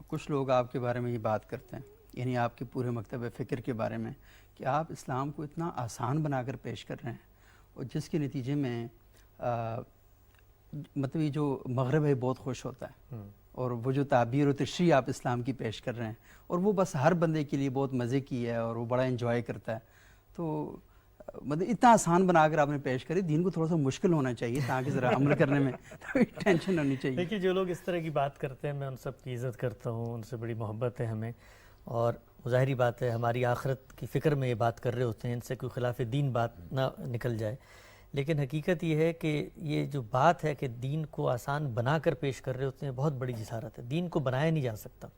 کچھ لوگ آپ کے بارے میں یہ بات کرتے ہیں، یعنی آپ کے پورے مکتب فکر کے بارے میں، کہ آپ اسلام کو اتنا آسان بنا کر پیش کر رہے ہیں، اور جس کے نتیجے میں مطلب یہ جو مغرب ہے بہت خوش ہوتا ہے، اور وہ جو تعبیر و تشریح آپ اسلام کی پیش کر رہے ہیں، اور وہ بس ہر بندے کے لیے بہت مزے کی ہے اور وہ بڑا انجوائے کرتا ہے، تو مطلب اتنا آسان بنا کر آپ نے پیش کری، دین کو تھوڑا سا مشکل ہونا چاہیے تاکہ ذرا عمل کرنے میں ٹینشن ہونی چاہیے۔ دیکھیے، جو لوگ اس طرح کی بات کرتے ہیں میں ان سب کی عزت کرتا ہوں، ان سے بڑی محبت ہے ہمیں، اور ظاہری بات ہے ہماری آخرت کی فکر میں یہ بات کر رہے ہوتے ہیں، ان سے کوئی خلاف دین بات نہ نکل جائے۔ لیکن حقیقت یہ ہے کہ یہ جو بات ہے کہ دین کو آسان بنا کر پیش کر رہے ہوتے ہیں، بہت بڑی جسارت ہے۔ دین کو بنایا نہیں جا سکتا۔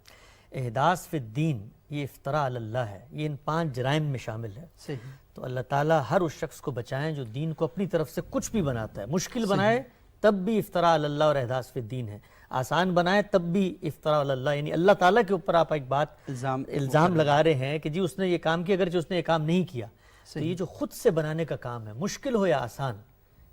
احداث فی الدین یہ افتراء علی اللہ ہے، یہ ان 5 جرائم میں شامل ہے۔ صحیح۔ تو اللہ تعالیٰ ہر اس شخص کو بچائیں جو دین کو اپنی طرف سے کچھ بھی بناتا ہے، مشکل بنائے تب بھی افتراء علی اللہ اور احداث فی الدین ہے، آسان بنائے تب بھی افتراء علی اللہ، یعنی اللہ تعالیٰ کے اوپر آپ ایک بات الزام لگا رہے ہیں کہ جی اس نے یہ کام کیا، اگرچہ اس نے یہ کام نہیں کیا۔ تو یہ جو خود سے بنانے کا کام ہے، مشکل ہو یا آسان،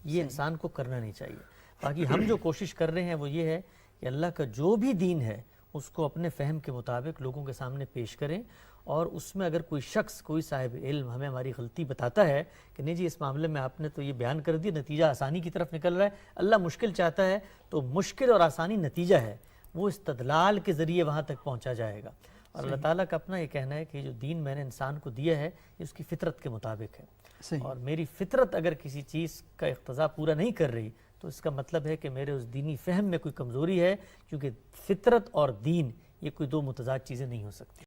یہ انسان کو کرنا نہیں چاہیے۔ باقی ہم جو کوشش کر رہے ہیں وہ یہ ہے کہ اللہ کا جو بھی دین ہے اس کو اپنے فہم کے مطابق لوگوں کے سامنے پیش کریں، اور اس میں اگر کوئی شخص، کوئی صاحب علم ہمیں ہماری غلطی بتاتا ہے کہ نہیں جی اس معاملے میں آپ نے تو یہ بیان کر دیا، نتیجہ آسانی کی طرف نکل رہا ہے، اللہ مشکل چاہتا ہے، تو مشکل اور آسانی نتیجہ ہے، وہ استدلال کے ذریعے وہاں تک پہنچا جائے گا۔ اور اللہ تعالیٰ کا اپنا یہ کہنا ہے کہ جو دین میں نے انسان کو دیا ہے یہ اس کی فطرت کے مطابق ہے، اور میری فطرت اگر کسی چیز کا اقتضا پورا نہیں کر رہی تو اس کا مطلب ہے کہ میرے اس دینی فہم میں کوئی کمزوری ہے، کیونکہ فطرت اور دین یہ کوئی 2 متضاد چیزیں نہیں ہو سکتی۔